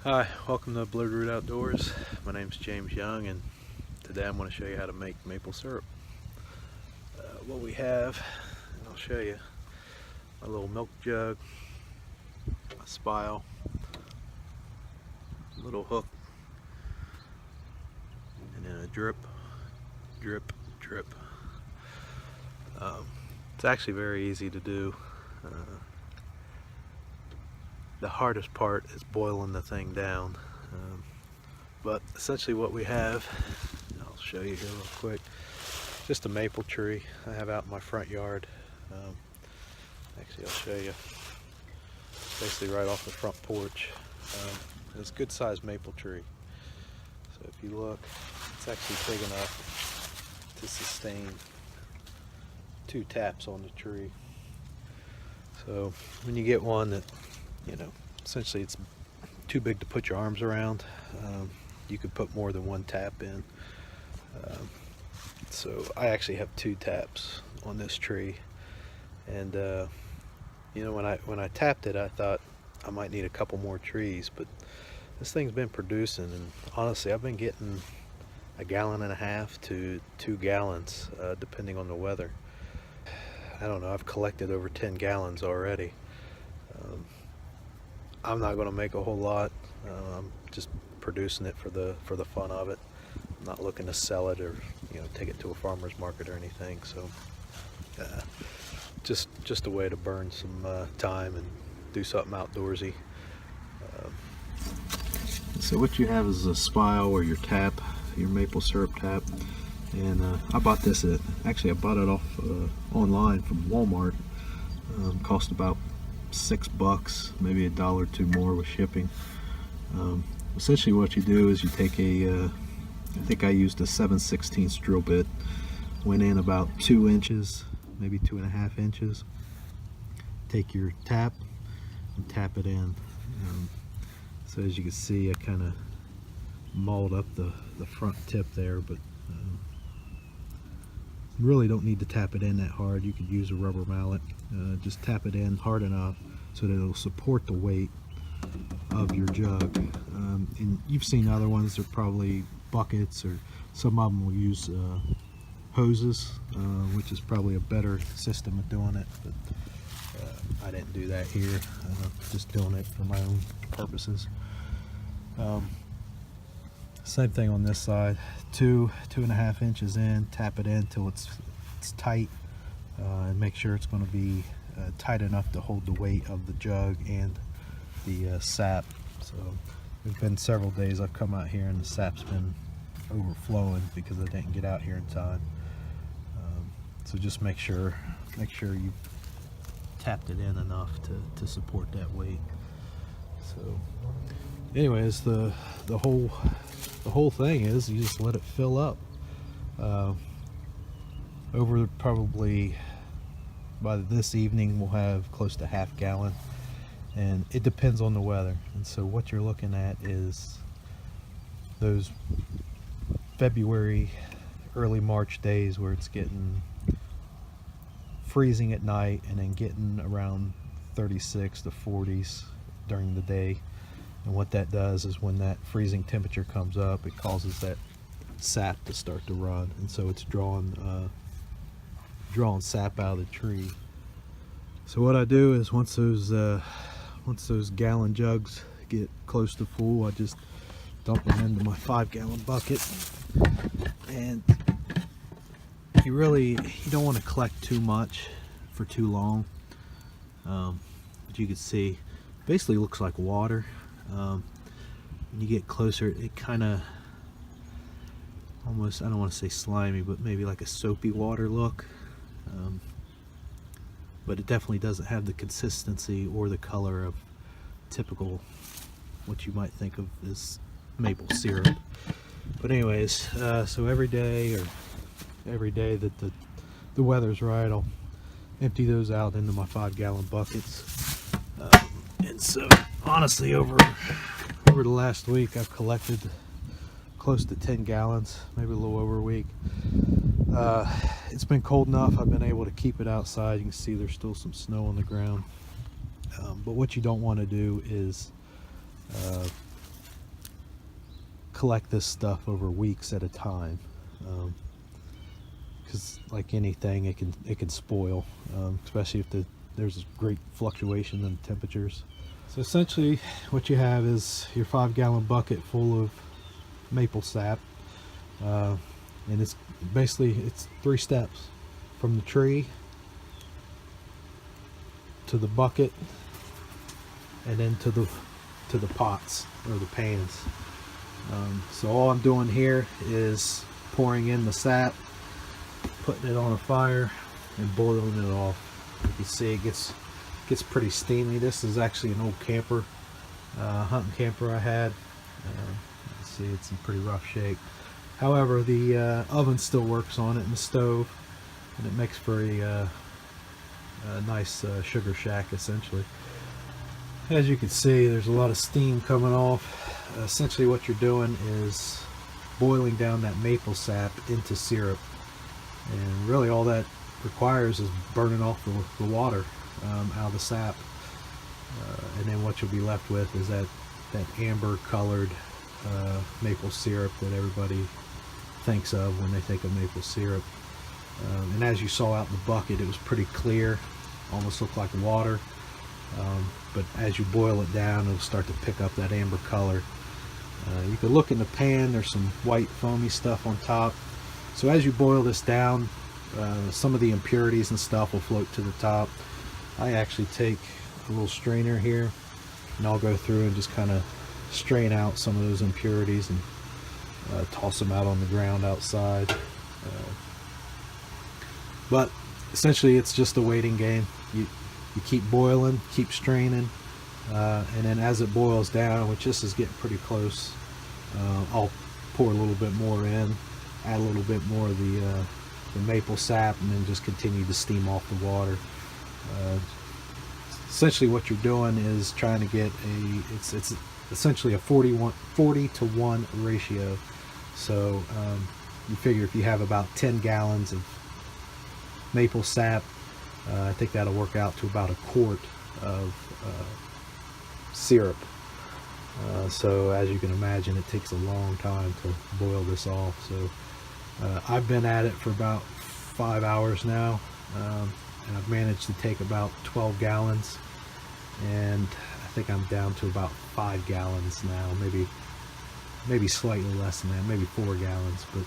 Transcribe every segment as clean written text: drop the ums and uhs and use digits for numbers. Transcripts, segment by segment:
Hi, welcome to Bloodroot Outdoors. My name's James Young, and today I'm going to show you how to make maple syrup. What we have, and I'll show you, a little milk jug, a spile, a little hook, and then a drip, drip, drip. It's actually very easy to do. The hardest part is boiling the thing down. But essentially what we have, I'll show you here real quick, just a maple tree I have out in my front yard. Actually, I'll show you, basically right off the front porch. It's a good sized maple tree. So if you look, it's actually big enough to sustain 2 taps on the tree. So when you get one that, essentially it's too big to put your arms around, you could put more than 1 tap in. So I actually have 2 taps on this tree, and when I tapped it, I thought I might need a couple more trees, but this thing's been producing, and honestly I've been getting 1.5 gallons to 2 gallons depending on the weather. I don't know, I've collected over 10 gallons already. I'm not going to make a whole lot. I'm just producing it for the fun of it. I'm not looking to sell it or take it to a farmer's market or anything. So just a way to burn some time and do something outdoorsy. So what you have is a spile or your tap, your maple syrup tap, and I bought this I bought it off online from Walmart. Cost about $6, maybe $1 or $2 more with shipping. Essentially what you do is you take I think I used a 7/16 drill bit, went in about 2 inches, maybe 2.5 inches. Take your tap and tap it in. So as you can see, I kind of mauled up the front tip there, but you really don't need to tap it in that hard. You could use a rubber mallet. Just tap it in hard enough so that it'll support the weight of your jug. And you've seen other ones, they're probably buckets, or some of them will use hoses, which is probably a better system of doing it, but I didn't do that here. Just doing it for my own purposes. Same thing on this side. 2.5 inches in, tap it in till it's tight, and make sure it's going to be tight enough to hold the weight of the jug and the sap. So it's been several days I've come out here and the sap's been overflowing because I didn't get out here in time. So just make sure you tapped it in enough to support that weight. So anyways, the whole thing is you just let it fill up. Over probably by this evening we'll have close to 1/2 gallon, and it depends on the weather. And so what you're looking at is those February, early March days where it's getting freezing at night and then getting around 36 to 40s during the day. And what that does is when that freezing temperature comes up, it causes that sap to start to run, and so it's drawing sap out of the tree. So what I do is once those gallon jugs get close to full, I just dump them into my 5-gallon bucket. And you don't want to collect too much for too long. But you can see, basically looks like water. When you get closer, it kind of almost, I don't want to say slimy, but maybe like a soapy water look. But it definitely doesn't have the consistency or the color of typical what you might think of as maple syrup. But anyways, so every day that the weather's right, I'll empty those out into my 5-gallon buckets. And so honestly, over the last week I've collected close to 10 gallons, maybe a little over a week. It's been cold enough, I've been able to keep it outside. You can see there's still some snow on the ground. But what you don't want to do is collect this stuff over weeks at a time, because like anything, it can spoil, especially if there's a great fluctuation in temperatures. So essentially what you have is your 5-gallon bucket full of maple sap, and it's basically 3 steps: from the tree to the bucket, and then to the pots or the pans. So all I'm doing here is pouring in the sap, putting it on a fire, and boiling it off. You can see it gets pretty steamy. This is actually an old camper, hunting camper I had. You can see it's in pretty rough shape. However, the oven still works on it, and the stove, and it makes for a nice sugar shack essentially. As you can see, there's a lot of steam coming off. Essentially what you're doing is boiling down that maple sap into syrup, and really all that requires is burning off the water out of the sap, and then what you'll be left with is that amber colored maple syrup that everybody thinks of when they think of maple syrup. And as you saw out in the bucket, it was pretty clear, almost looked like water, but as you boil it down, it'll start to pick up that amber color. You can look in the pan, there's some white foamy stuff on top. So as you boil this down, some of the impurities and stuff will float to the top. I actually take a little strainer here, and I'll go through and just kind of strain out some of those impurities and toss them out on the ground outside. But essentially it's just a waiting game. You keep boiling, keep straining, and then as it boils down, which this is getting pretty close, I'll pour a little bit more in, add a little bit more of the maple sap, and then just continue to steam off the water. Essentially what you're doing is trying to get it's essentially a 40 to 1 ratio. So you figure if you have about 10 gallons of maple sap, I think that'll work out to about a quart of syrup. So as you can imagine, it takes a long time to boil this off. So I've been at it for about 5 hours now, and I've managed to take about 12 gallons, and I think I'm down to about 5 gallons now, maybe slightly less than that, maybe 4 gallons. But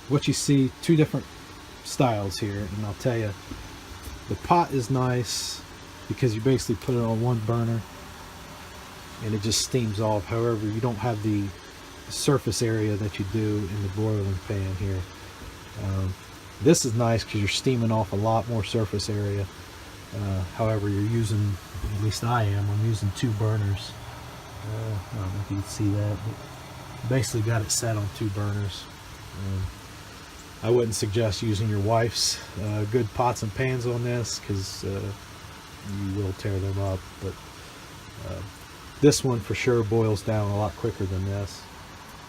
what you see, 2 different styles here, and I'll tell you, the pot is nice because you basically put it on one burner and it just steams off. However, you don't have the surface area that you do in the broiling pan here. This is nice because you're steaming off a lot more surface area. However, you're using, at least I'm using 2 burners. I don't know if you can see that, but basically got it set on 2 burners. I wouldn't suggest using your wife's good pots and pans on this, because you will tear them up. But this one for sure boils down a lot quicker than this.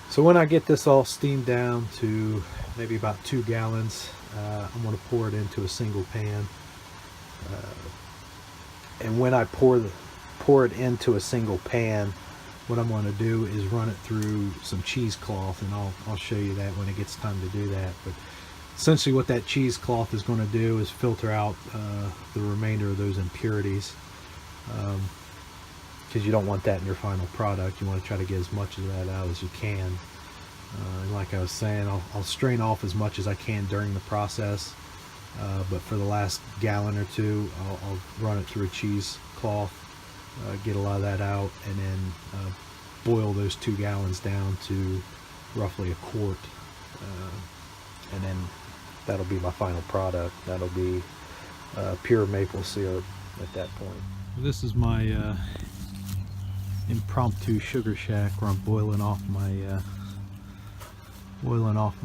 So when I get this all steamed down to maybe about 2 gallons, I'm going to pour it into a single pan. And when I pour it into a single pan, what I'm going to do is run it through some cheesecloth, and I'll show you that when it gets time to do that. But essentially what that cheesecloth is going to do is filter out the remainder of those impurities, because you don't want that in your final product. You want to try to get as much of that out as you can. And like I was saying, I'll strain off as much as I can during the process, but for the last gallon or 2, I'll run it through a cheesecloth, get a lot of that out, and then boil those 2 gallons down to roughly a quart, and then that'll be my final product. That'll be pure maple syrup at that point. This is my impromptu sugar shack where I'm boiling off my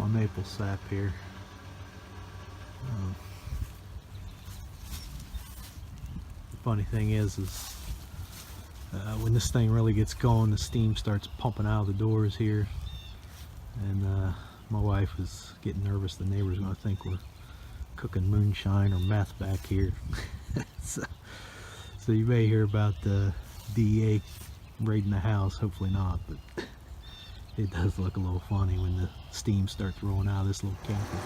maple sap here. The funny thing is when this thing really gets going, the steam starts pumping out of the doors here, and my wife is getting nervous. The neighbors are going to think we're cooking moonshine or meth back here. so you may hear about the DEA raiding the house. Hopefully not, but it does look a little funny when the steam starts rolling out of this little camper.